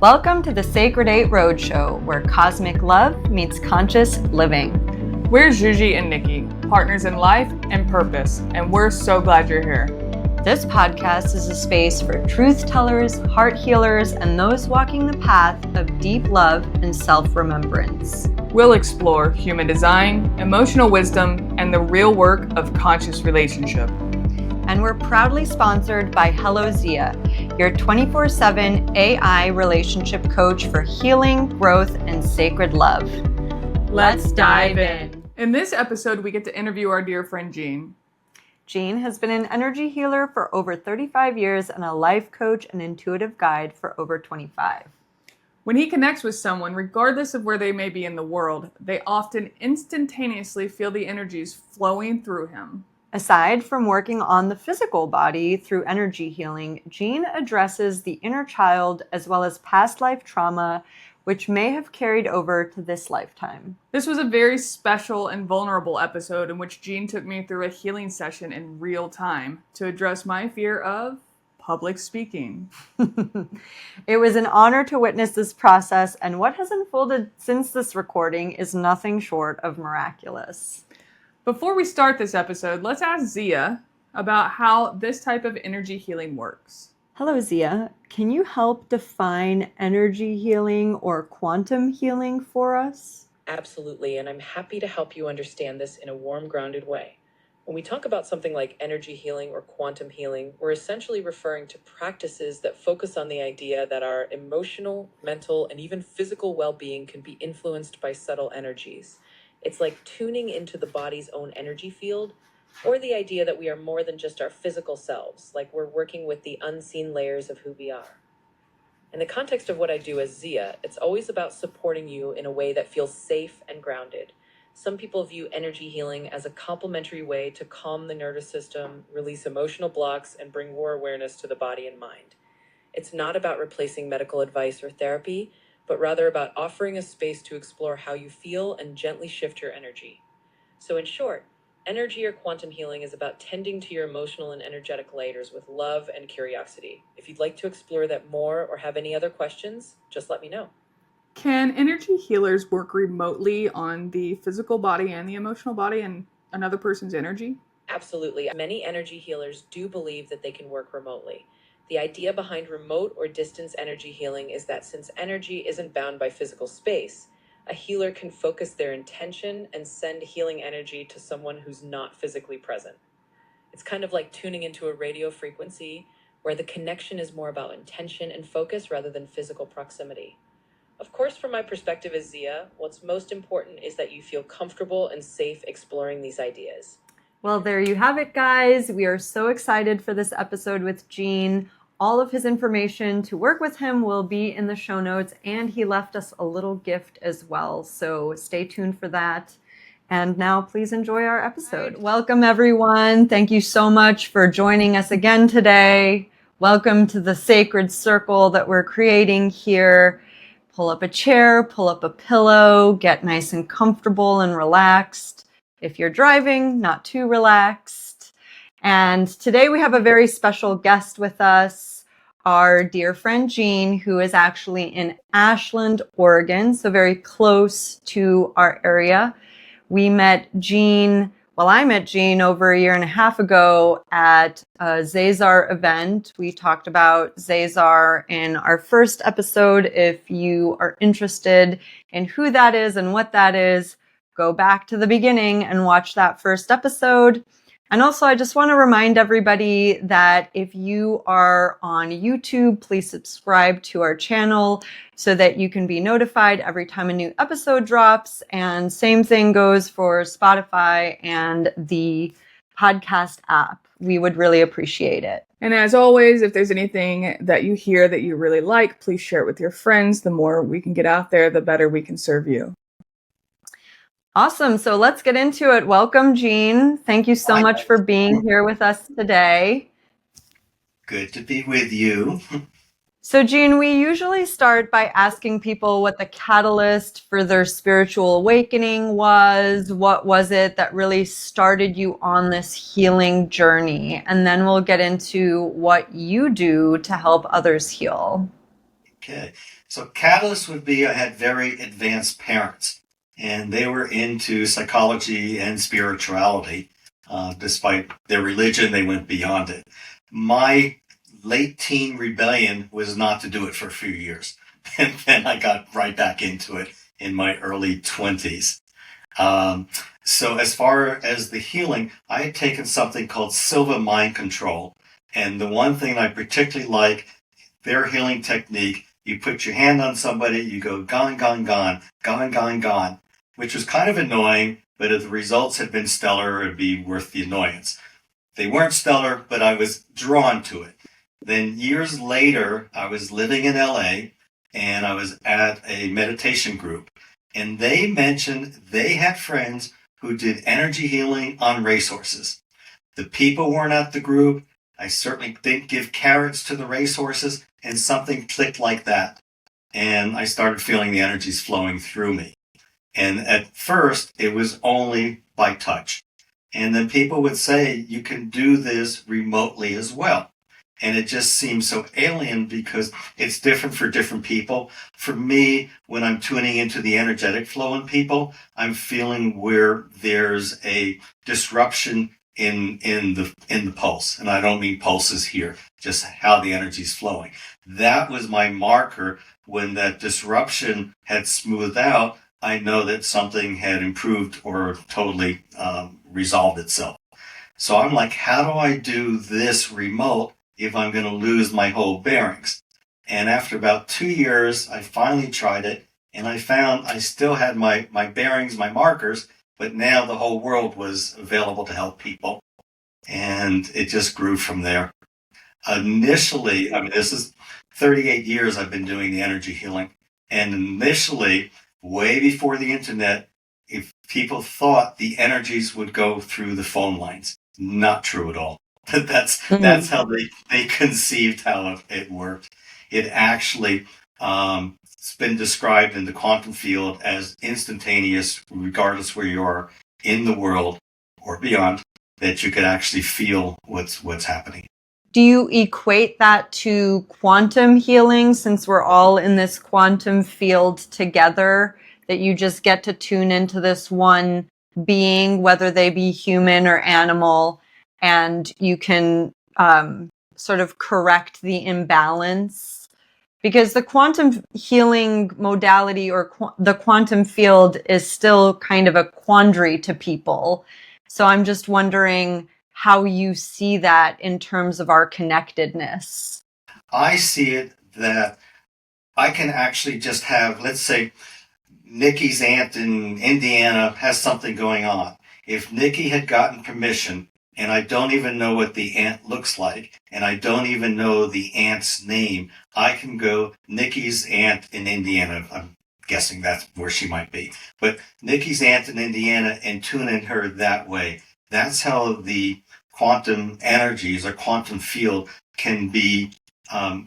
Welcome to the Sacred 8 Roadshow, where cosmic love meets conscious living. We're Zsuzsi and Nikki, partners in life and purpose, and we're so glad you're here. This podcast is a space for truth tellers, heart healers, and those walking the path of deep love and self-remembrance. We'll explore human design, emotional wisdom, and the real work of conscious relationship. And we're proudly sponsored by Hello Zia, your 24/7 AI relationship coach for healing, growth, and sacred love. Let's dive in. In this episode, we get to interview our dear friend Gene. Gene has been an energy healer for over 35 years and a life coach and intuitive guide for over 25. When he connects with someone, regardless of where they may be in the world, they often instantaneously feel the energies flowing through him. Aside from working on the physical body through energy healing, Gene addresses the inner child as well as past life trauma, which may have carried over to this lifetime. This was a very special and vulnerable episode in which Gene took me through a healing session in real time to address my fear of public speaking. It was an honor to witness this process, and what has unfolded since this recording is nothing short of miraculous. Before we start this episode, let's ask Zia about how this type of energy healing works. Hello, Zia. Can you help define energy healing or quantum healing for us? Absolutely, and I'm happy to help you understand this in a warm, grounded way. When we talk about something like energy healing or quantum healing, we're essentially referring to practices that focus on the idea that our emotional, mental, and even physical well-being can be influenced by subtle energies. It's like tuning into the body's own energy field, or the idea that we are more than just our physical selves, like we're working with the unseen layers of who we are. In the context of what I do as Zia, it's always about supporting you in a way that feels safe and grounded. Some people view energy healing as a complementary way to calm the nervous system, release emotional blocks, and bring more awareness to the body and mind. It's not about replacing medical advice or therapy, but rather about offering a space to explore how you feel and gently shift your energy. So in short, energy or quantum healing is about tending to your emotional and energetic layers with love and curiosity. If you'd like to explore that more or have any other questions, just let me know. Can energy healers work remotely on the physical body and the emotional body and another person's energy? Absolutely. Many energy healers do believe that they can work remotely. The idea behind remote or distance energy healing is that since energy isn't bound by physical space, a healer can focus their intention and send healing energy to someone who's not physically present. It's kind of like tuning into a radio frequency where the connection is more about intention and focus rather than physical proximity. Of course, from my perspective as Zia, what's most important is that you feel comfortable and safe exploring these ideas. Well, there you have it, guys. We are so excited for this episode with Gene. All of his information to work with him will be in the show notes, and he left us a little gift as well. So stay tuned for that. And now please enjoy our episode. Welcome, everyone. Thank you so much for joining us again today. Welcome to the sacred circle that we're creating here. Pull up a chair, pull up a pillow, get nice and comfortable and relaxed. If you're driving, not too relaxed. And today we have a very special guest with us, our dear friend Gene, who is actually in Ashland, Oregon, so very close to our area. I met Gene over a year and a half ago at a Zazar event. We talked about Zazar in our first episode. If you are interested in who that is and what that is, go back to the beginning and watch that first episode. And also, I just want to remind everybody that if you are on YouTube, please subscribe to our channel so that you can be notified every time a new episode drops. And same thing goes for Spotify and the podcast app. We would really appreciate it. And as always, if there's anything that you hear that you really like, please share it with your friends. The more we can get out there, the better we can serve you. Awesome. So let's get into it. Welcome, Gene. Thank you so much for being here with us today. Good to be with you. So, Gene, we usually start by asking people what the catalyst for their spiritual awakening was. What was it that really started you on this healing journey? And then we'll get into what you do to help others heal. Okay. So catalyst would be I had very advanced parents, and they were into psychology and spirituality. Despite their religion, they went beyond it. My late teen rebellion was not to do it for a few years. And then I got right back into it in my early 20s. Um, so as far as the healing, I had taken something called Silva Mind Control. And the one thing I particularly like, their healing technique, you put your hand on somebody, you go gone, gone, gone, gone, gone, gone, which was kind of annoying, but if the results had been stellar, it'd be worth the annoyance. They weren't stellar, but I was drawn to it. Then years later, I was living in LA and I was at a meditation group, and they mentioned they had friends who did energy healing on racehorses. The people weren't at the group. I certainly didn't give carrots to the racehorses, and something clicked like that. And I started feeling the energies flowing through me. And at first, it was only by touch. And then people would say, you can do this remotely as well. And it just seems so alien because it's different for different people. For me, when I'm tuning into the energetic flow in people, I'm feeling where there's a disruption in the pulse. And I don't mean pulses here, just how the energy is flowing. That was my marker. When that disruption had smoothed out, I know that something had improved or totally resolved itself. So I'm like, how do I do this remote if I'm going to lose my whole bearings? And after about 2 years, I finally tried it, and I found I still had my bearings, my markers, but now the whole world was available to help people. And it just grew from there. Initially, I mean, this is 38 years I've been doing the energy healing. And initially, way before the internet, if people thought the energies would go through the phone lines. Not true at all. That's how they conceived how it worked. It actually, it's been described in the quantum field as instantaneous, regardless where you are in the world or beyond, that you could actually feel what's happening. Do you equate that to quantum healing, since we're all in this quantum field together, that you just get to tune into this one being, whether they be human or animal, and you can sort of correct the imbalance? Because the quantum healing modality or the quantum field is still kind of a quandary to people. So I'm just wondering how you see that in terms of our connectedness. I see it that I can actually just have, let's say, Nikki's aunt in Indiana has something going on. If Nikki had gotten permission, and I don't even know what the aunt looks like, and I don't even know the aunt's name, I can go Nikki's aunt in Indiana. I'm guessing that's where she might be. But Nikki's aunt in Indiana and tune in her that way. That's how the quantum energies or quantum field can be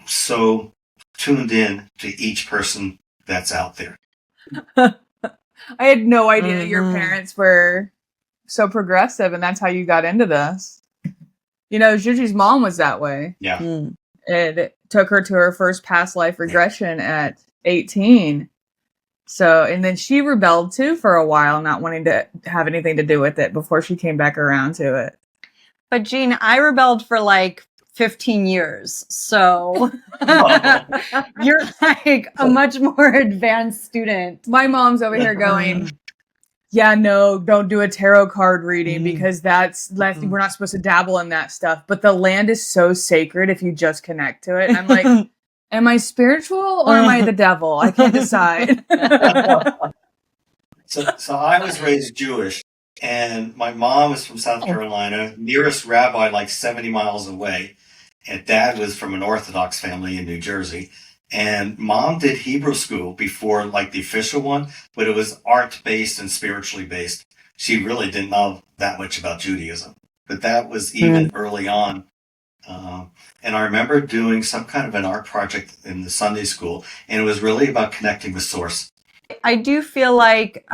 so tuned in to each person that's out there. I had no idea your parents were so progressive, and that's how you got into this. You know, Zsuzsi's mom was that way. Yeah. It took her to her first past life regression at 18. So, and then she rebelled too for a while, not wanting to have anything to do with it before she came back around to it. But Gene, I rebelled for like 15 years. So you're like a much more advanced student. My mom's over here going, yeah, no, don't do a tarot card reading because we're not supposed to dabble in that stuff. But the land is so sacred if you just connect to it. And I'm like, am I spiritual or am I the devil? I can't decide. So I was raised Jewish, and my mom was from South Carolina, nearest rabbi like 70 miles away, and dad was from an Orthodox family in New Jersey. And mom did Hebrew school before like the official one, but it was art-based and spiritually based. She really didn't know that much about Judaism, but that was even early on. And I remember doing some kind of an art project in the Sunday school, and it was really about connecting with source. I do feel like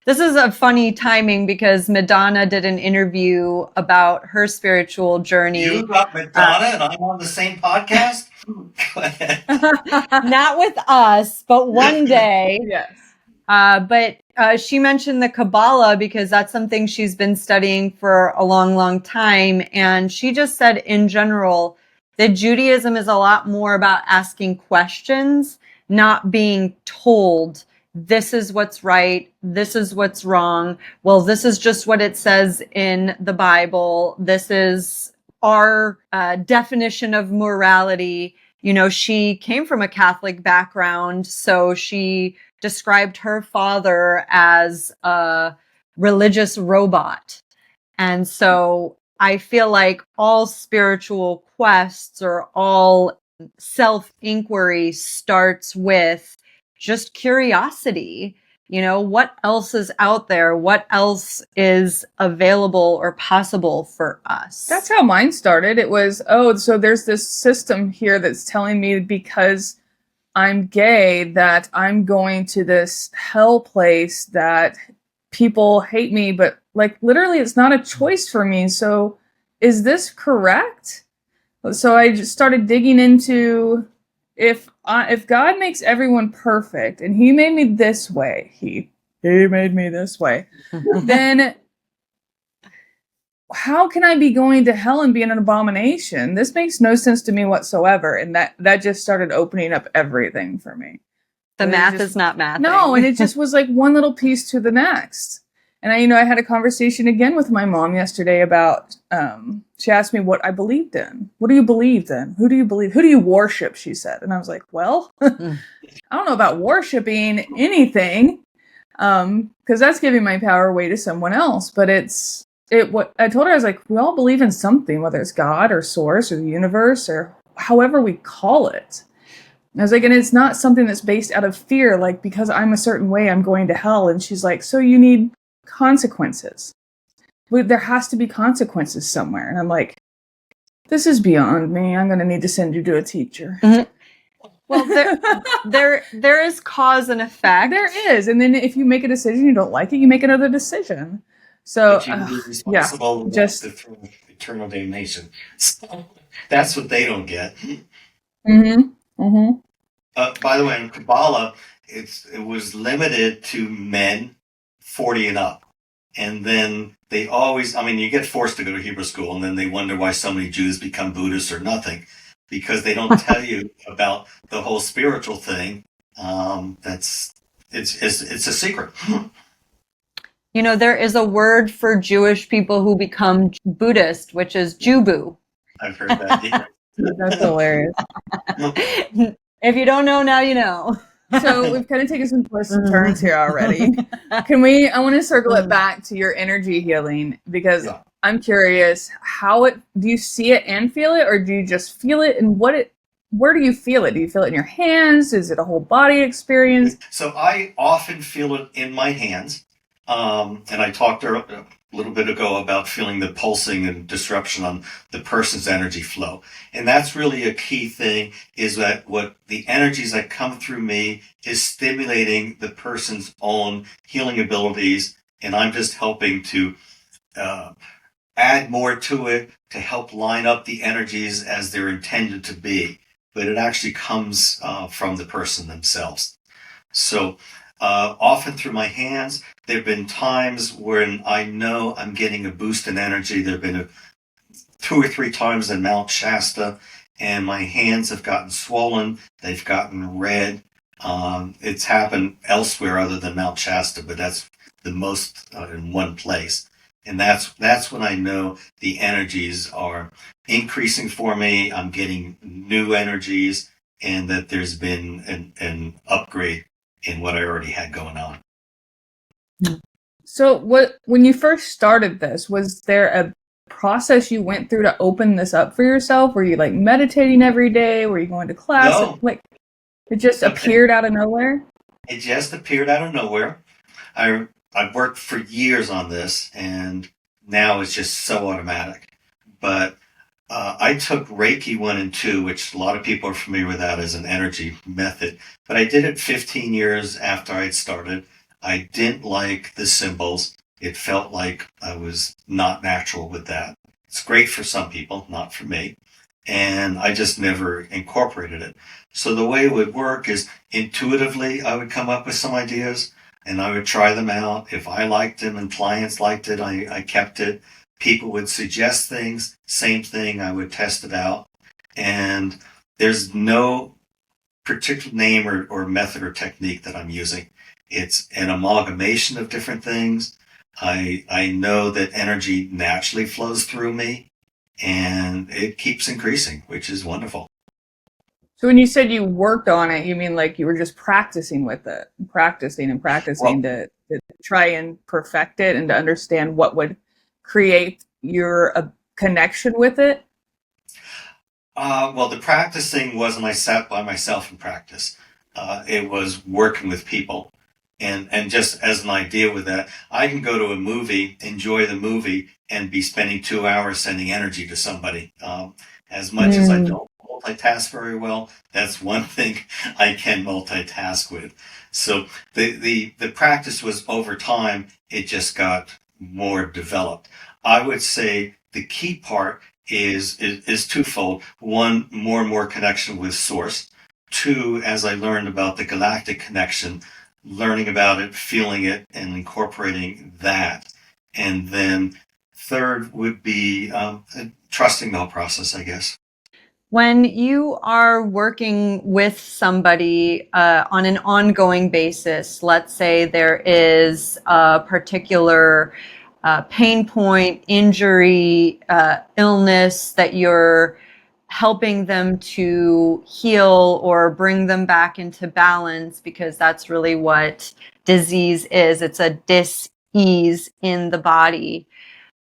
This is a funny timing because Madonna did an interview about her spiritual journey. You got Madonna and I'm on the same podcast? Go ahead. Not with us, but one day. Yes. But she mentioned the Kabbalah because that's something she's been studying for a long, long time. And she just said in general that Judaism is a lot more about asking questions, not being told this is what's right, this is what's wrong. Well, this is just what it says in the Bible. This is our definition of morality. You know, she came from a Catholic background, so she described her father as a religious robot. And so I feel like all spiritual quests or all self-inquiry starts with just curiosity. You know, what else is out there? What else is available or possible for us? That's how mine started. It was, so there's this system here that's telling me because I'm gay that I'm going to this hell place that people hate me, but like literally it's not a choice for me. So is this correct? So I just started digging into if God makes everyone perfect and he made me this way, he made me this way, then how can I be going to hell and be an abomination? This makes no sense to me whatsoever. And that just started opening up everything for me. The math is not math. No, and it just was like one little piece to the next. And I had a conversation again with my mom yesterday about, she asked me what I believed in. What do you believe in? Who do you believe? Who do you worship? She said. And I was like, well, I don't know about worshiping anything, because that's giving my power away to someone else. But what I told her, I was like, we all believe in something, whether it's God or source or the universe or however we call it. And I was like, and it's not something that's based out of fear, like because I'm a certain way, I'm going to hell. And she's like, so you need consequences. There has to be consequences somewhere. And I'm like, this is beyond me. I'm going to need to send you to a teacher. Mm-hmm. Well, there is cause and effect. There is. And then if you make a decision, you don't like it, you make another decision. So, but you can be responsible just through eternal damnation. So that's what they don't get. Mm-hmm. Mm-hmm. By the way, in Kabbalah, it was limited to men 40 and up. And then they always, you get forced to go to Hebrew school, and then they wonder why so many Jews become Buddhists or nothing, because they don't tell you about the whole spiritual thing. It's a secret. You know, there is a word for Jewish people who become Buddhist, which is Jubu. I've heard that. Yeah. That's hilarious. If you don't know, now you know. So we've kind of taken some twists and turns here already. I want to circle it back to your energy healing, because I'm curious, do you see it and feel it, or do you just feel it, and where do you feel it? Do you feel it in your hands? Is it a whole body experience? So I often feel it in my hands. And I talked a little bit ago about feeling the pulsing and disruption on the person's energy flow. And that's really a key thing, is that what the energies that come through me is stimulating the person's own healing abilities. And I'm just helping to add more to it to help line up the energies as they're intended to be. But it actually comes from the person themselves. So often through my hands. There have been times when I know I'm getting a boost in energy. There have been 2 or 3 times in Mount Shasta, and my hands have gotten swollen. They've gotten red. It's happened elsewhere other than Mount Shasta, but that's the most in one place. And that's when I know the energies are increasing for me. I'm getting new energies, and that there's been an upgrade in what I already had going on. So when you first started this, was there a process you went through to open this up for yourself? Were you like meditating every day? Were you going to class? No. Like it just appeared out of nowhere? It just appeared out of nowhere. I've worked for years on this, and now it's just so automatic. But I took Reiki 1 and 2, which a lot of people are familiar with that as an energy method. But I did it 15 years after I'd started. I didn't like the symbols. It felt like I was not natural with that. It's great for some people, not for me. And I just never incorporated it. So the way it would work is intuitively, I would come up with some ideas and I would try them out. If I liked them and clients liked it, I kept it. People would suggest things, same thing, I would test it out. And there's no particular name or method or technique that I'm using. It's an amalgamation of different things. I know that energy naturally flows through me and it keeps increasing, which is wonderful. So when you said you worked on it, you mean like you were just practicing with it, practicing and practicing to try and perfect it and to understand what would create your connection with it? Well, the practicing wasn't I sat by myself and practice. It was working with people. And just as an idea with that, I can go to a movie, enjoy the movie, and be spending 2 hours sending energy to somebody. As much as I don't multitask very well, that's one thing I can multitask with. So the practice was over time, it just got more developed. I would say the key part is twofold. One, more and more connection with source. Two, as I learned about the galactic connection, learning about it, feeling it, and incorporating that. And then third would be trusting the whole process, I guess. When you are working with somebody on an ongoing basis, let's say there is a particular pain point, injury, illness that you're helping them to heal or bring them back into balance, because that's really what disease is. It's a dis-ease in the body.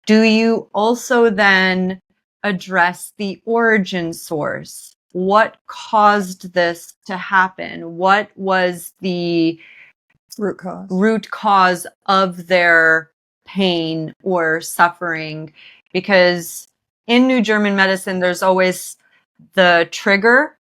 Do you also then address the origin source? What caused this to happen? What was the root cause of their pain or suffering? Because in New German medicine, there's always the trigger,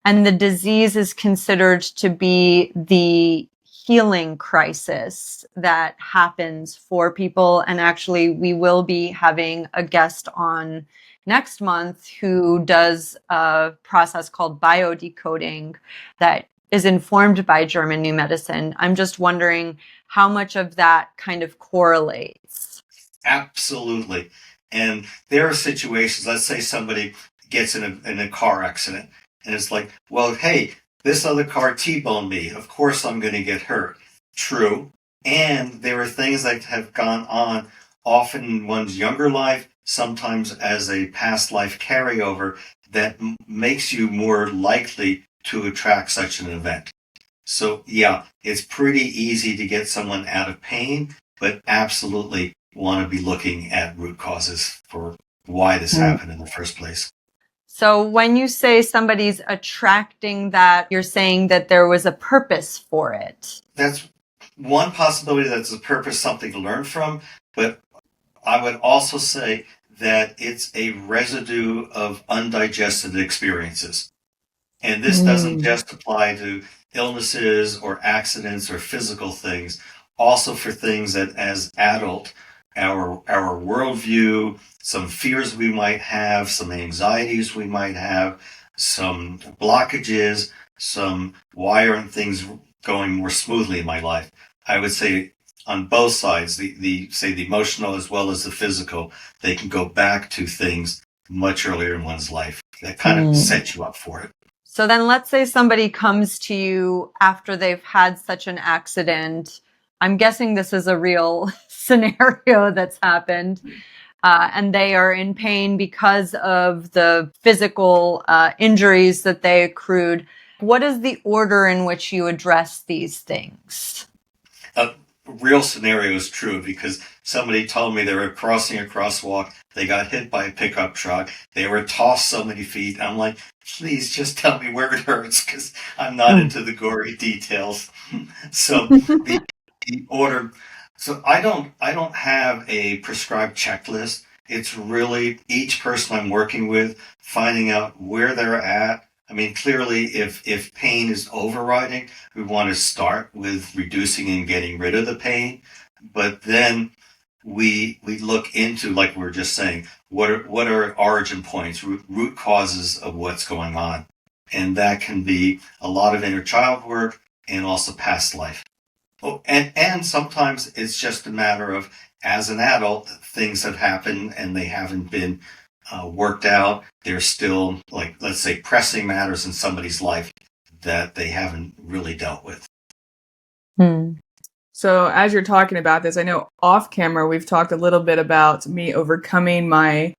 and the disease is considered to be the healing crisis that happens for people. And actually, we will be having a guest on next month who does a process called biodecoding that is informed by German New Medicine. I'm just wondering how much of that kind of correlates. Absolutely. And there are situations, let's say somebody gets in a car accident, and it's like, well, hey, this other car T-boned me. Of course I'm going to get hurt. True. And there are things that have gone on often in one's younger life, sometimes as a past life carryover, that makes you more likely to attract such an event. So yeah, it's pretty easy to get someone out of pain, but absolutely want to be looking at root causes for why this happened in the first place. So when you say somebody's attracting that, you're saying that there was a purpose for it. That's one possibility, that's a purpose, something to learn from, but I would also say that it's a residue of undigested experiences. And this doesn't just apply to illnesses or accidents or physical things, also for things that as adult, our worldview, some fears we might have, some anxieties we might have, some blockages, some why aren't things going more smoothly in my life. I would say on both sides, the emotional as well as the physical, they can go back to things much earlier in one's life that kind of set you up for it. So then let's say somebody comes to you after they've had such an accident. I'm guessing this is a real scenario that's happened. And they are in pain because of the physical injuries that they accrued. What is the order in which you address these things? Real scenario is true, because somebody told me they were crossing a crosswalk. They got hit by a pickup truck. They were tossed so many feet. I'm like, please just tell me where it hurts, because I'm not into the gory details. So the order. So I don't have a prescribed checklist. It's really each person I'm working with, finding out where they're at. I I mean, clearly, if pain is overriding, we want to start with reducing and getting rid of the pain. But then we look into, like we were just saying, what are origin points, root causes of what's going on. And that can be a lot of inner child work and also past life. Oh, and sometimes it's just a matter of, as an adult, things have happened and they haven't been worked out. There's still, like, let's say, pressing matters in somebody's life that they haven't really dealt with. So as you're talking about this, I know off camera we've talked a little bit about me overcoming my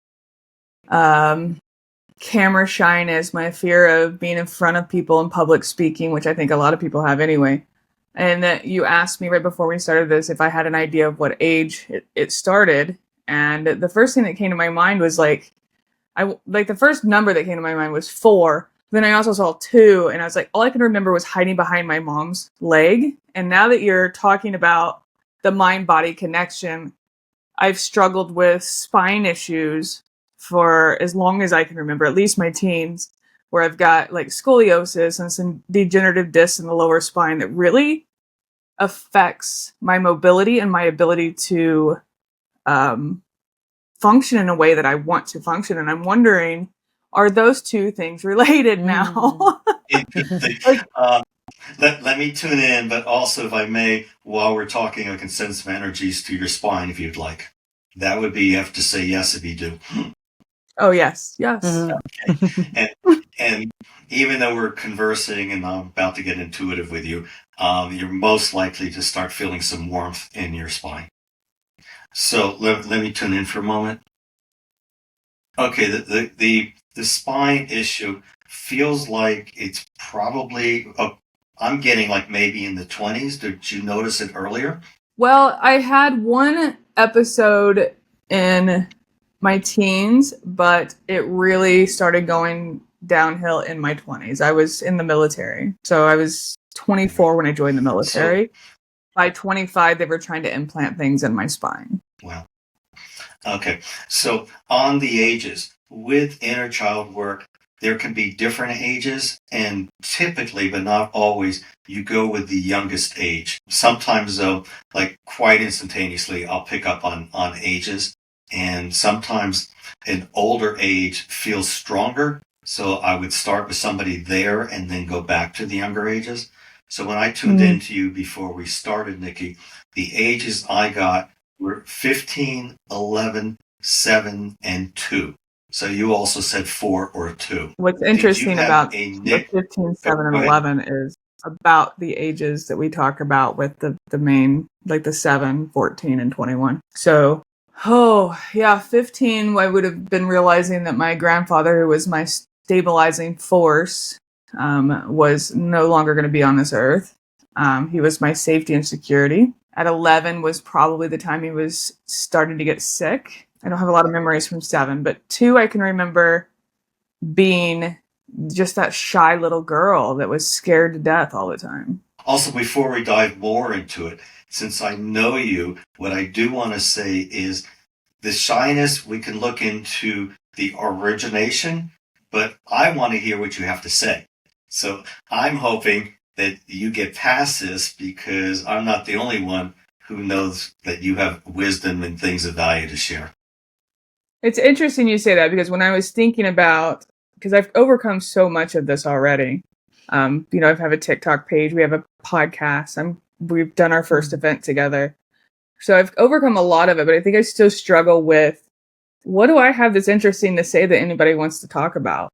camera shyness, my fear of being in front of people and public speaking, which I think a lot of people have anyway. And that you asked me right before we started this if I had an idea of what age it started. And the first thing that came to my mind was the first number that came to my mind was 4. Then I also saw 2, and I was like, all I can remember was hiding behind my mom's leg. And now that you're talking about the mind-body connection, I've struggled with spine issues for as long as I can remember, at least my teens, where I've got like scoliosis and some degenerative discs in the lower spine that really affects my mobility and my ability to function in a way that I want to function. And I'm wondering, are those two things related now? Let me tune in, but also, if I may, while we're talking, I can send some energies to your spine if you'd like. That would be, you have to say yes if you do. Oh, yes. Okay. And even though we're conversing and I'm about to get intuitive with you, you're most likely to start feeling some warmth in your spine. So let me tune in for a moment. Okay, the spine issue feels like it's probably, I'm getting like maybe in the 20s. Did you notice it earlier? Well, I had one episode in my teens, but it really started going downhill in my 20s. I was in the military. So I was 24 when I joined the military. By 25, they were trying to implant things in my spine. Wow. Okay. So on the ages, with inner child work, there can be different ages, and typically, but not always, you go with the youngest age. Sometimes, though, like quite instantaneously, I'll pick up on ages, and sometimes an older age feels stronger. So I would start with somebody there and then go back to the younger ages. So when I tuned into you before we started, Nikki, the ages I got were 15, 11, 7, and 2. So you also said 4 or 2. What's interesting about the 15, 7, and 11 is about the ages that we talk about with the main, like the 7, 14, and 21. So, 15, I would have been realizing that my grandfather, who was my stabilizing force, was no longer going to be on this earth. He was my safety and security. At 11 was probably the time he was starting to get sick. I don't have a lot of memories from 7, but 2, I can remember being just that shy little girl that was scared to death all the time. Also, before we dive more into it, since I know you, what I do want to say is the shyness, we can look into the origination, but I want to hear what you have to say. So I'm hoping that you get past this, because I'm not the only one who knows that you have wisdom and things of value to share. It's interesting you say that, because when I was thinking about, because I've overcome so much of this already. I have a TikTok page, we have a podcast, we've done our first event together. So I've overcome a lot of it, but I think I still struggle with, what do I have that's interesting to say that anybody wants to talk about?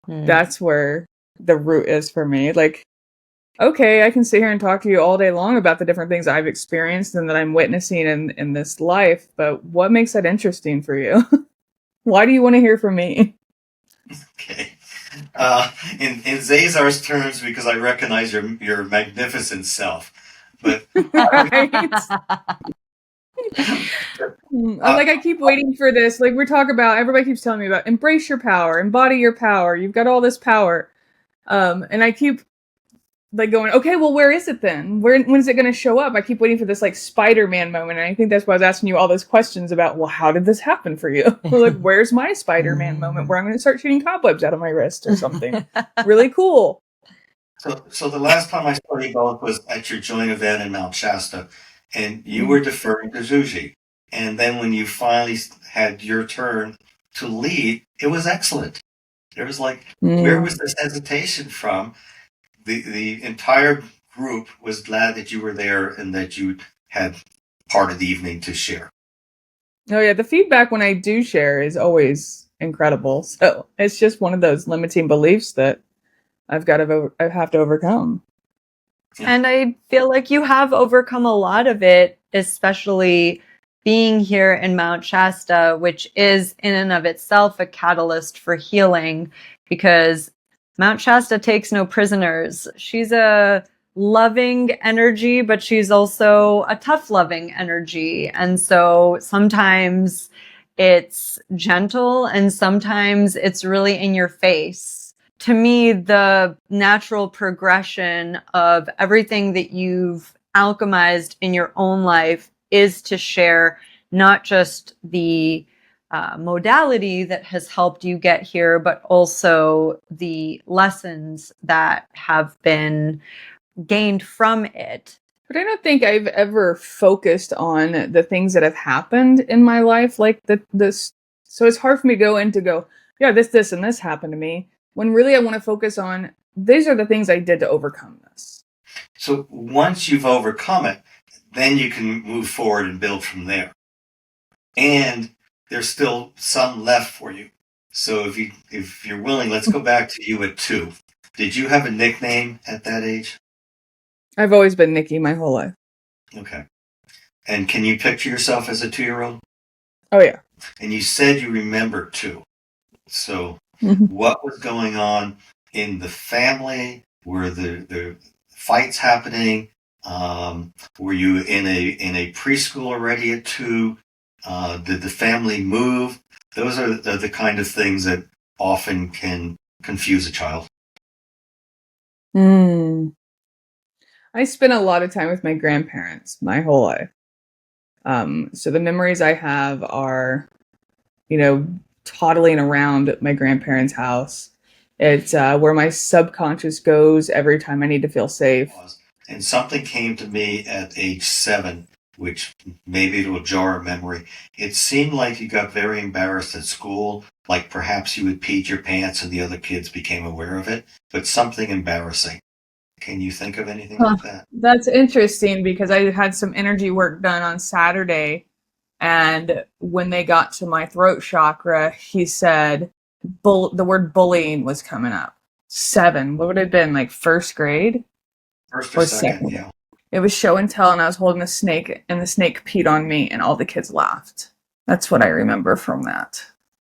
That's where the root is for me. Like, okay, I can sit here and talk to you all day long about the different things I've experienced and that I'm witnessing in this life, but what makes that interesting for you? Why do you want to hear from me? Okay. In Cesar's terms, because I recognize your magnificent self. But right? I keep waiting for this. Like, we talk about, everybody keeps telling me about embrace your power, embody your power. You've got all this power. And I keep like going, okay, well, where is it then? When is it going to show up? I keep waiting for this like Spider-Man moment. And I think that's why I was asking you all those questions about, well, how did this happen for you? Like, where's my Spider-Man moment where I'm going to start shooting cobwebs out of my wrist or something? Really cool. So the last time I saw you both was at your joint event in Mount Shasta, and you were deferring to Zsuzsi. And then when you finally had your turn to lead, it was excellent. It was like, where was this hesitation from? The entire group was glad that you were there and that you had part of the evening to share. Oh yeah, the feedback when I do share is always incredible. So it's just one of those limiting beliefs that I have to overcome. And I feel like you have overcome a lot of it, especially being here in Mount Shasta, which is in and of itself a catalyst for healing, because Mount Shasta takes no prisoners. She's a loving energy, but she's also a tough loving energy. And so sometimes it's gentle and sometimes it's really in your face. To me, the natural progression of everything that you've alchemized in your own life is to share not just the modality that has helped you get here, but also the lessons that have been gained from it. But I don't think I've ever focused on the things that have happened in my life, like this. So it's hard for me to go in to go, yeah, this, and this happened to me. When really I want to focus on, these are the things I did to overcome this. So once you've overcome it, then you can move forward and build from there. And there's still some left for you. So if you're willing, let's go back to you at 2. Did you have a nickname at that age? I've always been Nikki my whole life. Okay. And can you picture yourself as a 2-year-old? Oh yeah. And you said you remember 2. So what was going on in the family? Were the fights happening? Were you in a preschool already at 2? Did the family move? Those are the kind of things that often can confuse a child. I spent a lot of time with my grandparents my whole life. So the memories I have are, toddling around my grandparents' house. It's where my subconscious goes every time I need to feel safe. And something came to me at age 7, which maybe it will jar a memory. It seemed like you got very embarrassed at school, like perhaps you had peed your pants and the other kids became aware of it, but something embarrassing. Can you think of anything like that? That's interesting because I had some energy work done on Saturday, and when they got to my throat chakra, he said the word bullying was coming up. 7. What would it have been, like first grade? First or second, yeah. It was show and tell, and I was holding a snake, and the snake peed on me, and all the kids laughed. That's what I remember from that.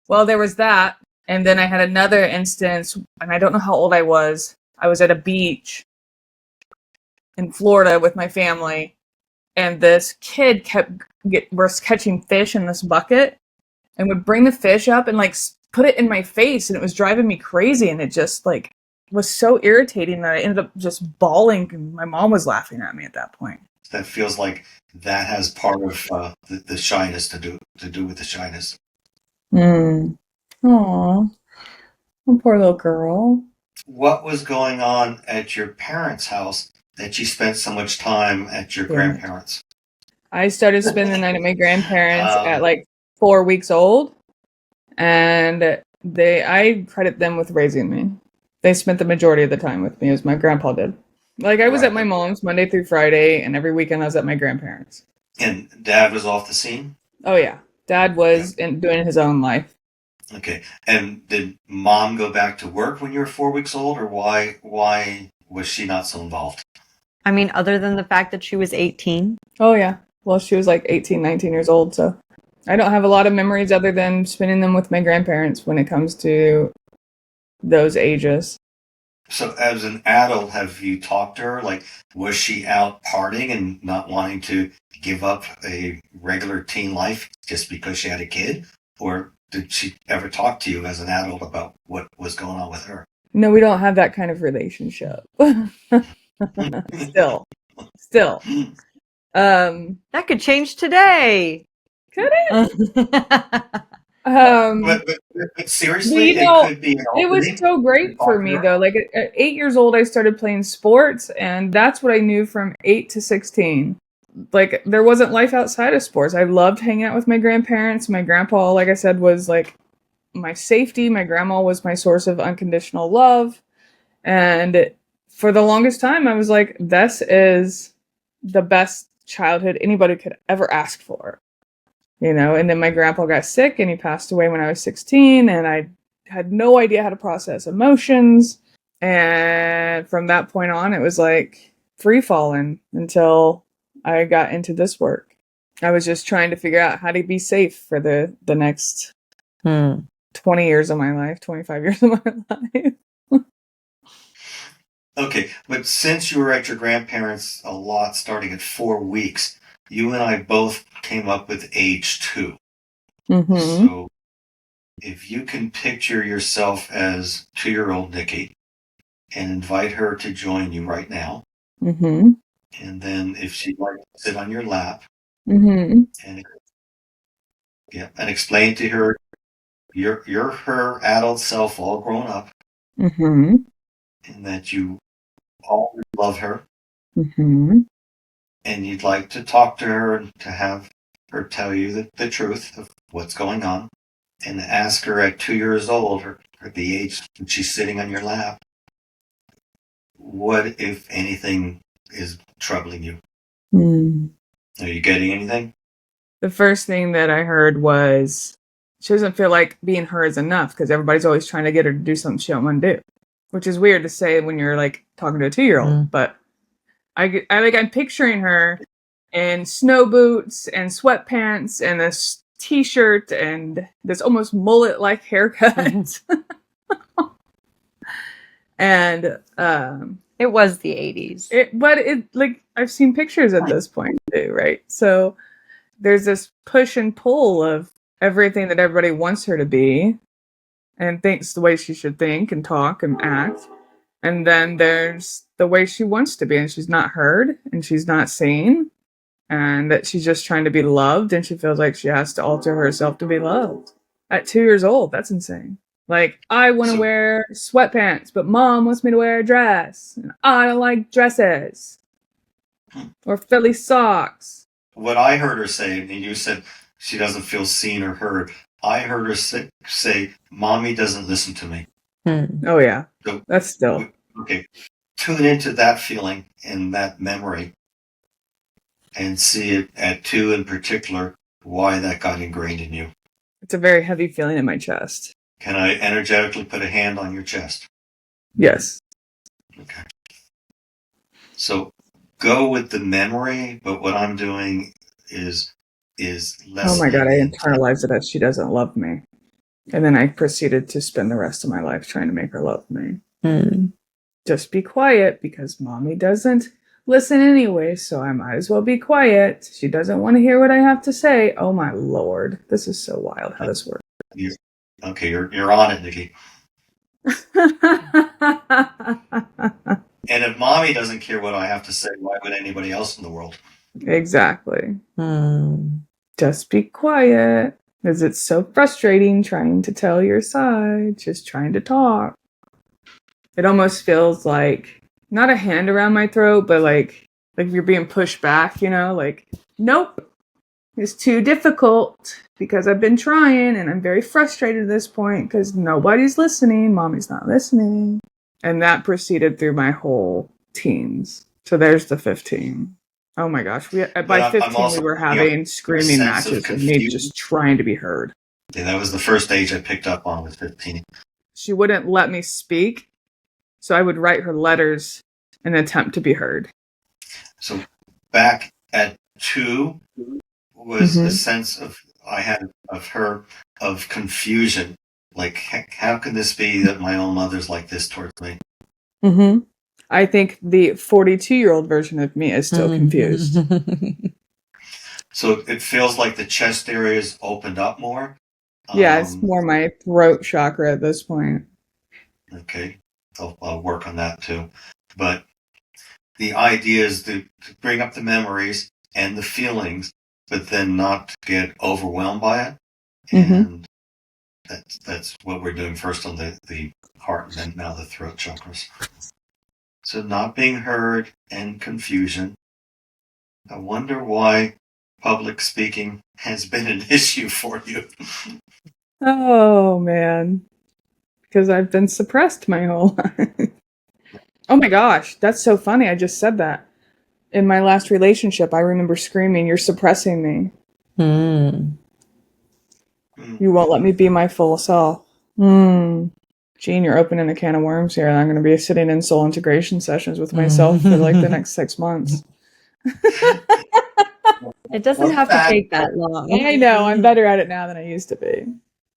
Well, there was that, and then I had another instance, and I don't know how old I was. I was at a beach in Florida with my family, and this kid was catching fish in this bucket and would bring the fish up and like put it in my face, and it was driving me crazy, and it just like was so irritating that I ended up just bawling, and my mom was laughing at me at that point. That feels like that has part of the shyness to do with the shyness. Aww, oh, poor little girl. What was going on at your parents' house that you spent so much time at your grandparents? I started spending the night at my grandparents at like 4 weeks old, and I credit them with raising me. They spent the majority of the time with me, as my grandpa did. Like, I was at my mom's Monday through Friday, and every weekend I was at my grandparents'. And Dad was off the scene? Oh, yeah. Dad was doing his own life. Okay. And did Mom go back to work when you were 4 weeks old, or why was she not so involved? I mean, other than the fact that she was 18. Oh, yeah. Well, she was like 18, 19 years old, so I don't have a lot of memories other than spending them with my grandparents when it comes to those ages. So as an adult, have you talked to her? Like, was she out partying and not wanting to give up a regular teen life just because she had a kid? Or did she ever talk to you as an adult about what was going on with her? No, we don't have that kind of relationship. Still. That could change today. Could it? But seriously, You it know, could be an it was opening. so great for me though. Like at 8 years old, I started playing sports, and that's what I knew from 8 to 16. Like there wasn't life outside of sports. I loved hanging out with my grandparents. My grandpa, like I said, was like my safety. My grandma was my source of unconditional love. And for the longest time, I was like, this is the best childhood anybody could ever ask for. You know, and then my grandpa got sick and he passed away when I was 16, and I had no idea how to process emotions. And from that point on, it was like free falling until I got into this work. I was just trying to figure out how to be safe for the next 20 years of my life, 25 years of my life. Okay, but since you were at your grandparents a lot, starting at 4 weeks, you and I both came up with age 2. Mm-hmm. So if you can picture yourself as 2-year-old Nikki and invite her to join you right now, Mm-hmm. and then if she'd like to sit on your lap Mm-hmm. and explain to her you're her adult self all grown up, Mm-hmm. and that you always love her, Mm-hmm. and you'd like to talk to her and to have her tell you the truth of what's going on, and ask her at 2 years old, or at the age when she's sitting on your lap, what, if anything, is troubling you. Are you getting anything? The first thing that I heard was she doesn't feel like being her is enough because everybody's always trying to get her to do something she don't want to do, which is weird to say when you're like talking to a 2-year-old. But I'm picturing her in snow boots and sweatpants and this t-shirt and this almost mullet-like haircut. And it was the 80s. But like I've seen pictures at this point too, right? So there's this push and pull of everything that everybody wants her to be and thinks the way she should think and talk and act. And then there's the way she wants to be, and she's not heard and she's not seen, and that she's just trying to be loved, and she feels like she has to alter herself to be loved. At 2 years old, that's insane. Like, I want to wear sweatpants, but mom wants me to wear a dress. And I don't like dresses. Or Philly socks. What I heard her say, and you said she doesn't feel seen or heard, I heard her say Mommy doesn't listen to me. Oh, yeah. So, that's still. Okay. Tune into that feeling and that memory and see it at 2 in particular, why that got ingrained in you. It's a very heavy feeling in my chest. Can I energetically put a hand on your chest? Yes. Okay. So go with the memory, but what I'm doing is less. Oh my God, I internalized it as she doesn't love me. And then I proceeded to spend the rest of my life trying to make her love me. Just be quiet because mommy doesn't listen anyway, so I might as well be quiet. She doesn't want to hear what I have to say. Oh my Lord. This is so wild how this works. You're on it, Nikki. And if mommy doesn't care what I have to say, why would anybody else in the world? Exactly. Just be quiet. Because it's so frustrating trying to tell your side, just trying to talk. It almost feels like, not a hand around my throat, but like you're being pushed back, you know? Like, nope, it's too difficult because I've been trying and I'm very frustrated at this point because nobody's listening. Mommy's not listening. And that proceeded through my whole teens. So there's the 15. Oh my gosh. By 15, we were having screaming matches of me just trying to be heard. Yeah, that was the first age I picked up on, was 15. She wouldn't let me speak, so I would write her letters in an attempt to be heard. So back at 2 was a sense I had of her, of confusion. Like, how can this be that my own mother's like this towards me? I think the 42-year-old version of me is still confused. So it feels like the chest area is opened up more? Yeah, it's more my throat chakra at this point. Okay. I'll work on that too. But the idea is to bring up the memories and the feelings, but then not get overwhelmed by it. And that's what we're doing first on the heart and then now the throat chakras. So not being heard and confusion. I wonder why public speaking has been an issue for you. Oh, man. Because I've been suppressed my whole life. Oh my gosh, that's so funny. I just said that. In my last relationship, I remember screaming, "You're suppressing me. You won't let me be my full self." Gene, you're opening a can of worms here, and I'm going to be sitting in soul integration sessions with myself for like the next 6 months. It doesn't have to take that long. I know, I'm better at it now than I used to be.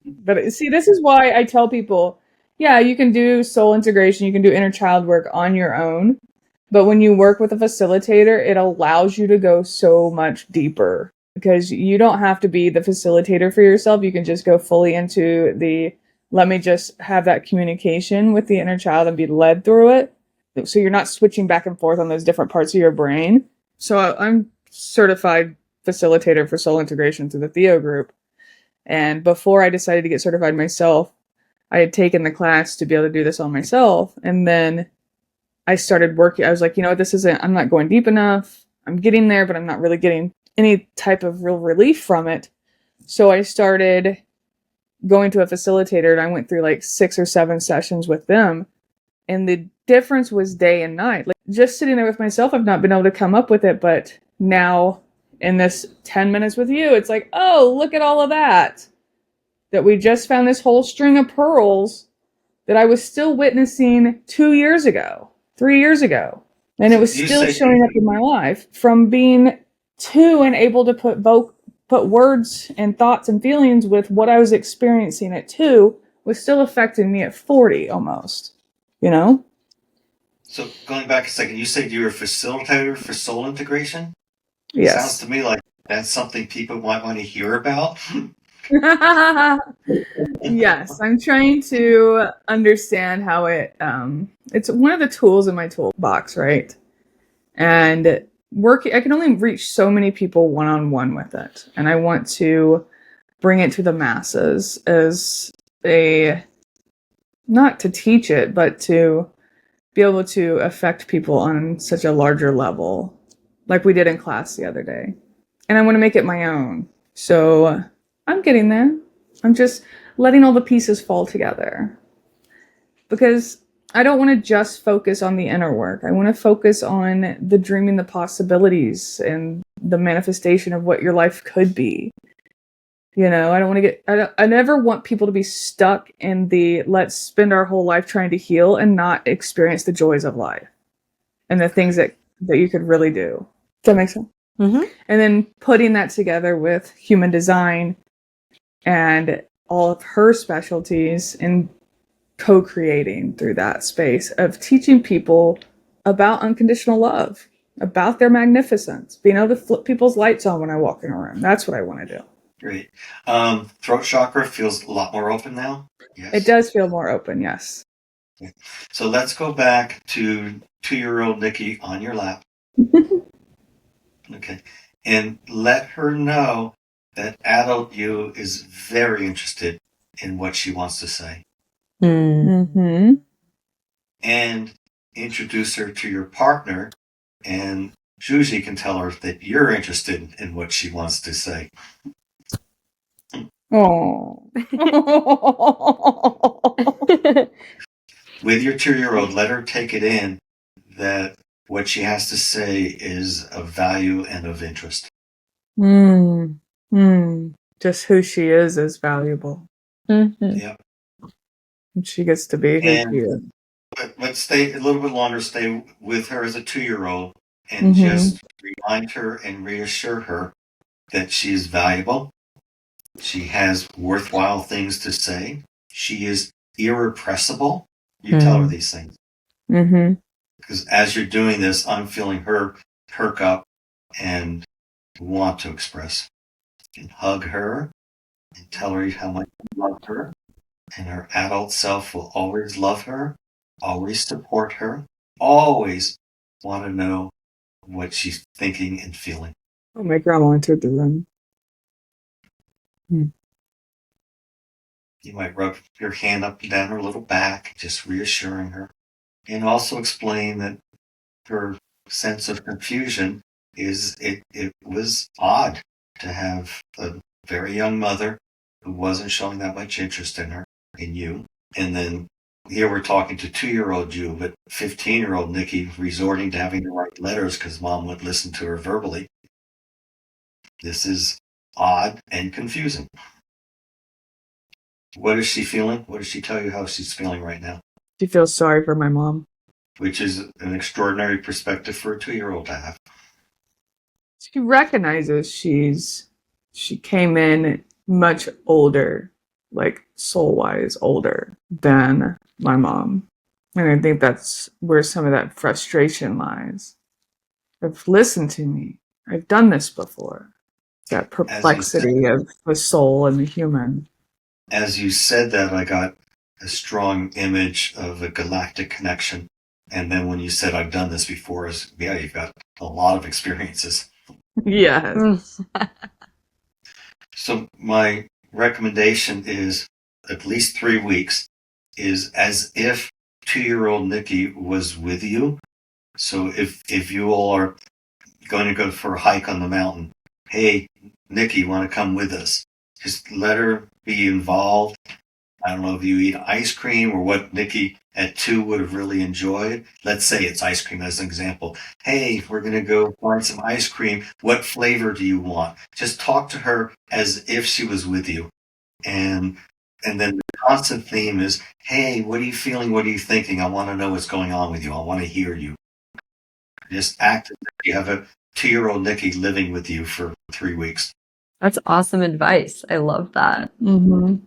But see, this is why I tell people, yeah, you can do soul integration, you can do inner child work on your own. But when you work with a facilitator, it allows you to go so much deeper because you don't have to be the facilitator for yourself. You can just go fully into let me just have that communication with the inner child and be led through it. So you're not switching back and forth on those different parts of your brain. So I'm certified facilitator for soul integration through the Theo group. And before I decided to get certified myself, I had taken the class to be able to do this on myself. And then I started working. I was like, I'm not going deep enough. I'm getting there, but I'm not really getting any type of real relief from it. So I started going to a facilitator, and I went through like 6 or 7 sessions with them. And the difference was day and night. Like just sitting there with myself, I've not been able to come up with it. But now in this 10 minutes with you, it's like, oh, look at all of that we just found this whole string of pearls that I was still witnessing 2 years ago, 3 years ago. And it was still showing up in my life from being 2 and able to put words and thoughts and feelings with what I was experiencing at 2 was still affecting me at 40 almost, So going back a second, you said you were a facilitator for soul integration? Yes. Sounds to me like that's something people might want to hear about. Yes, I'm trying to understand how it's one of the tools in my toolbox, right? And I can only reach so many people one-on-one with it. And I want to bring it to the masses as not to teach it, but to be able to affect people on such a larger level, like we did in class the other day. And I want to make it my own. So I'm getting there. I'm just letting all the pieces fall together. Because I don't want to just focus on the inner work. I want to focus on the dreaming, the possibilities, and the manifestation of what your life could be. I don't want to I never want people to be stuck in let's spend our whole life trying to heal and not experience the joys of life and the things that you could really do. Does that make sense? Mm-hmm. And then putting that together with human design and all of her specialties and co-creating through that space of teaching people about unconditional love, about their magnificence, being able to flip people's lights on when I walk in a room. That's what I want to do. Great. Throat chakra feels a lot more open now? Yes. It does feel more open, yes. Okay. So let's go back to 2-year-old Nikki on your lap. Okay. And let her know that adult you is very interested in what she wants to say. Mm-hmm. And introduce her to your partner, and Zsuzsi can tell her that you're interested in what she wants to say. Oh. With your 2-year-old, let her take it in that what she has to say is of value and of interest. Just who she is valuable. Mm-hmm. Yep. And she gets to be who she is. But stay a little bit longer, stay with her as a 2-year-old and just remind her and reassure her that she is valuable. She has worthwhile things to say. She is irrepressible. You tell her these things. Because as you're doing this, I'm feeling her perk up and want to express. And hug her and tell her how much you love her. And her adult self will always love her. always support her, always want to know what she's thinking and feeling. Oh, my grandma entered the room. You might rub your hand up and down her little back, just reassuring her. And also explain that her sense of confusion is it was odd to have a very young mother who wasn't showing that much interest in you. And then here we're talking to 2-year-old you, but 15-year-old Nikki resorting to having to write letters because mom wouldn't listen to her verbally. This is odd and confusing. What is she feeling? What does she tell you how she's feeling right now? She feels sorry for my mom. Which is an extraordinary perspective for a 2-year-old to have. She recognizes she came in much older, like soul-wise older than my mom. And I think that's where some of that frustration lies. I've listened to me. I've done this before. That perplexity of the soul and the human. As you said that, I got a strong image of a galactic connection. And then when you said, I've done this before, yeah, you've got a lot of experiences. Yes. So my recommendation is at least 3 weeks is as if 2-year-old Nikki was with you. So if you all are going to go for a hike on the mountain, hey, Nikki, you want to come with us? Just let her be involved. I don't know if you eat ice cream or what Nikki at 2 would have really enjoyed. Let's say it's ice cream as an example. Hey, we're going to go find some ice cream. What flavor do you want? Just talk to her as if she was with you. And then the constant theme is, hey, what are you feeling? What are you thinking? I want to know what's going on with you. I want to hear you. Just act as if you have a 2-year-old Nikki living with you for 3 weeks. That's awesome advice. I love that. Mm-hmm.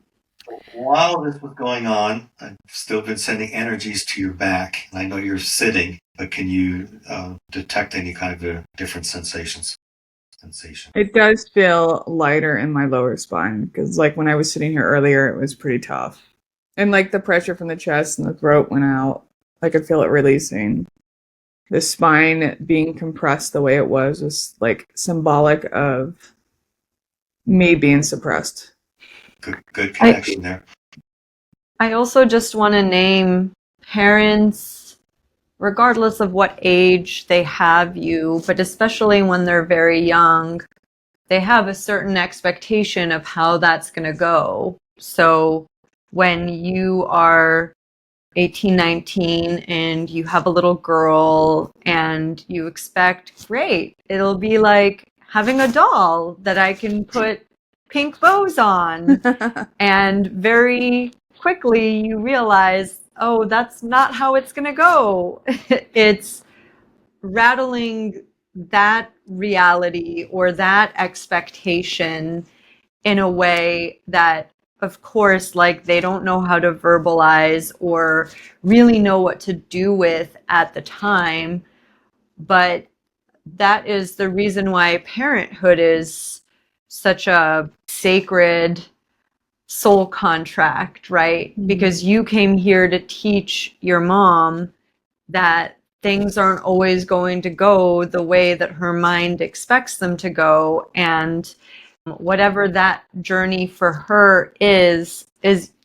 While this was going on, I've still been sending energies to your back. I know you're sitting, but can you detect any kind of different sensations? It does feel lighter in my lower spine because, like, when I was sitting here earlier, it was pretty tough. And, like, the pressure from the chest and the throat went out. I could feel it releasing. The spine being compressed the way it was, like, symbolic of me being suppressed. Good connection there. I also just want to name parents, regardless of what age they have you, but especially when they're very young, they have a certain expectation of how that's going to go. So when you are 18, 19, and you have a little girl and you expect, great, it'll be like having a doll that I can put pink bows on. And very quickly you realize, oh, that's not how it's going to go. It's rattling that reality or that expectation in a way that, of course, like they don't know how to verbalize or really know what to do with at the time. But that is the reason why parenthood is such a sacred soul contract, right? Mm-hmm. Because you came here to teach your mom that things aren't always going to go the way that her mind expects them to go. And whatever that journey for her is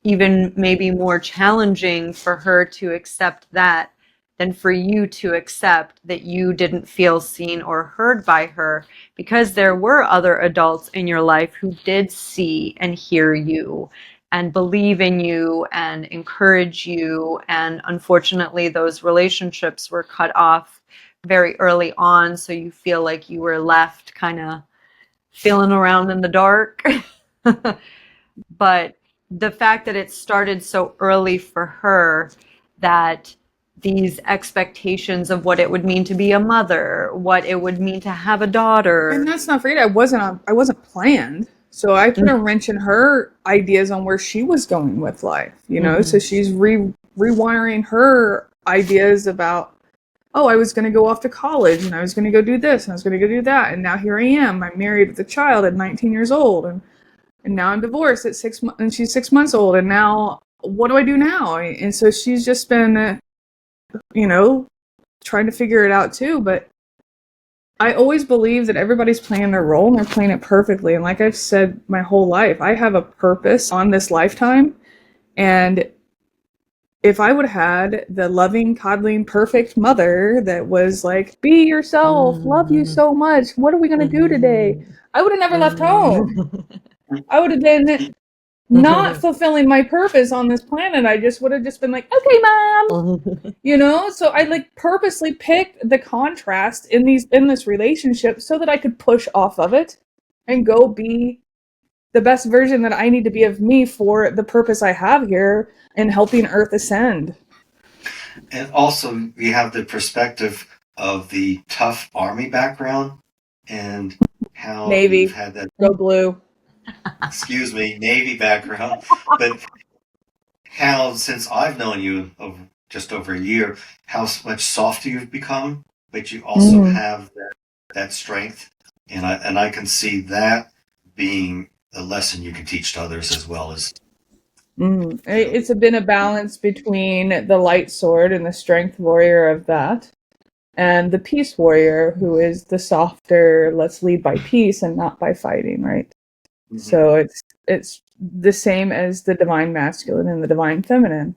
even maybe more challenging for her to accept that than for you to accept that you didn't feel seen or heard by her, because there were other adults in your life who did see and hear you and believe in you and encourage you. And unfortunately, those relationships were cut off very early on. So you feel like you were left kind of feeling around in the dark. But the fact that it started so early for her, that these expectations of what it would mean to be a mother, what it would mean to have a daughter. And that's not for you. I wasn't planned. So I put a wrench in her ideas on where she was going with life, you know? Mm-hmm. So she's rewiring her ideas about, oh, I was going to go off to college and I was going to go do this and I was going to go do that. And now here I am. I'm married with a child at 19 years old. And now I'm divorced at 6 months and she's 6 months old. And now what do I do now? And so she's just been trying to figure it out too. But I always believe that everybody's playing their role and they're playing it perfectly. And like I've said my whole life, I have a purpose on this lifetime. And if I would have had the loving, coddling, perfect mother that was like, be yourself, love you so much, what are we going to do today? I would have never left home. I would have been not fulfilling my purpose on this planet. I just would have just been like, okay, mom. So I like purposely picked the contrast in this relationship so that I could push off of it and go be the best version that I need to be of me for the purpose I have here in helping Earth ascend. And also, we have the perspective of the tough Army background and how Navy. you've had that. Go blue. Excuse me, Navy background. But how, since I've known you just over a year, how much softer you've become, but you also have that strength. And I can see that being a lesson you can teach to others as well as. It's been a balance between the light sword and the strength warrior of that, and the peace warrior, who is the softer, let's lead by peace and not by fighting, right? Mm-hmm. So it's the same as the divine masculine and the divine feminine,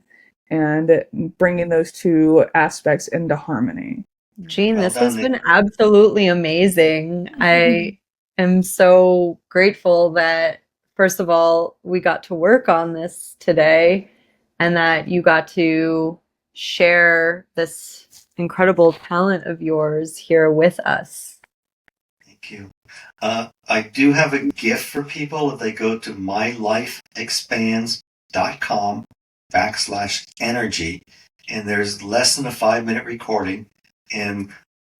and bringing those two aspects into harmony. Gene, this has been absolutely amazing. I am so grateful that, first of all, we got to work on this today and that you got to share this incredible talent of yours here with us. Thank you. I do have a gift for people if they go to mylifeexpands.com/energy, and there's less than a 5-minute recording, and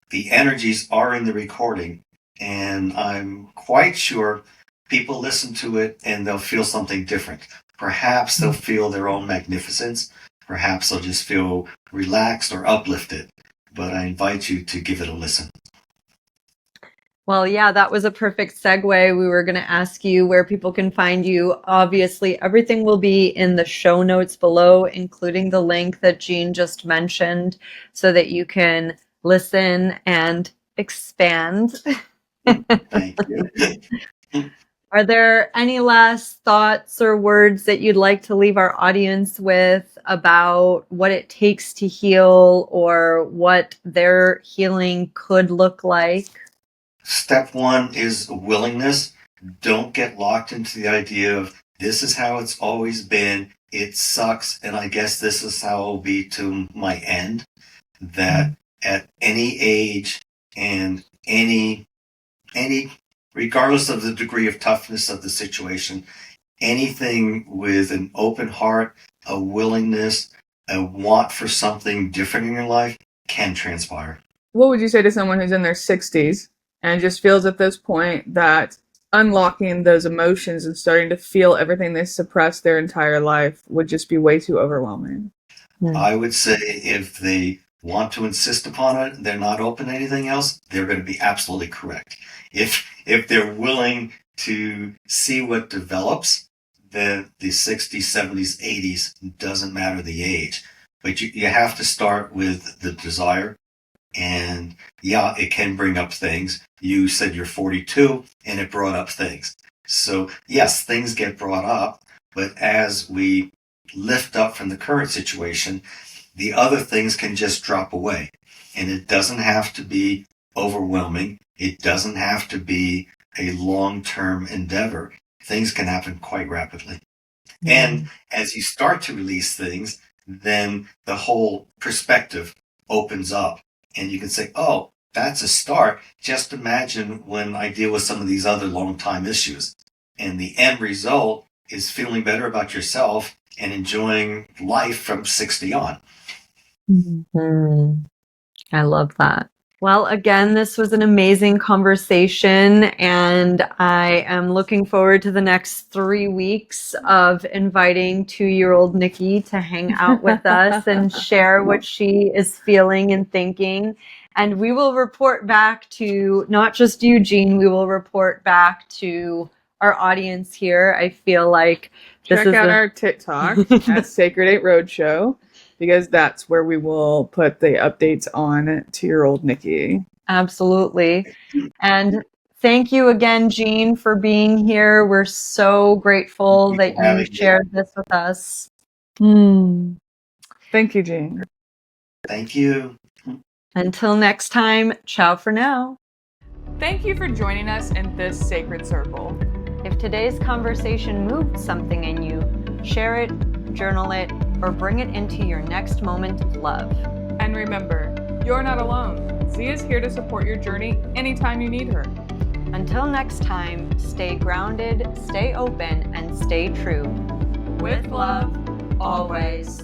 the energies are in the recording, and I'm quite sure people listen to it and they'll feel something different. Perhaps they'll feel their own magnificence. Perhaps they'll just feel relaxed or uplifted. But I invite you to give it a listen. Well, yeah, that was a perfect segue. We were going to ask you where people can find you. Obviously, everything will be in the show notes below, including the link that Gene just mentioned, so that you can listen and expand. Thank you. Are there any last thoughts or words that you'd like to leave our audience with about what it takes to heal or what their healing could look like? Step 1 is willingness. Don't get locked into the idea of this is how it's always been. It sucks, and I guess this is how it'll be to my end. That at any age and any regardless of the degree of toughness of the situation, anything with an open heart, a willingness, a want for something different in your life can transpire. What would you say to someone who's in their 60s and just feels at this point that unlocking those emotions and starting to feel everything they suppressed their entire life would just be way too overwhelming? I would say if they want to insist upon it, they're not open to anything else, they're going to be absolutely correct. If they're willing to see what develops, then the 60s, 70s, 80s, doesn't matter the age. But you have to start with the desire. And yeah, it can bring up things. You said you're 42 and it brought up things. So yes, things get brought up, but as we lift up from the current situation, the other things can just drop away. And it doesn't have to be overwhelming. It doesn't have to be a long-term endeavor. Things can happen quite rapidly. And as you start to release things, then the whole perspective opens up. And you can say, oh, that's a start. Just imagine when I deal with some of these other long-time issues. And the end result is feeling better about yourself and enjoying life from 60 on. I love that. Well, again, this was an amazing conversation, and I am looking forward to the next 3 weeks of inviting 2-year-old Nikki to hang out with us and share what she is feeling and thinking. And we will report back to not just you, Gene, we will report back to our audience here. I feel like check out our TikTok at Sacred 8 Roadshow. because that's where we will put the updates on to your old Nikki. Absolutely. And thank you again, Gene, for being here. We're so grateful that you shared this with us. Thank you, Gene. Thank you. Until next time, ciao for now. Thank you for joining us in this sacred circle. If today's conversation moved something in you, share it, journal it, or bring it into your next moment of love. And remember, you're not alone. Z is here to support your journey anytime you need her. Until next time, stay grounded, stay open, and stay true. With love, always.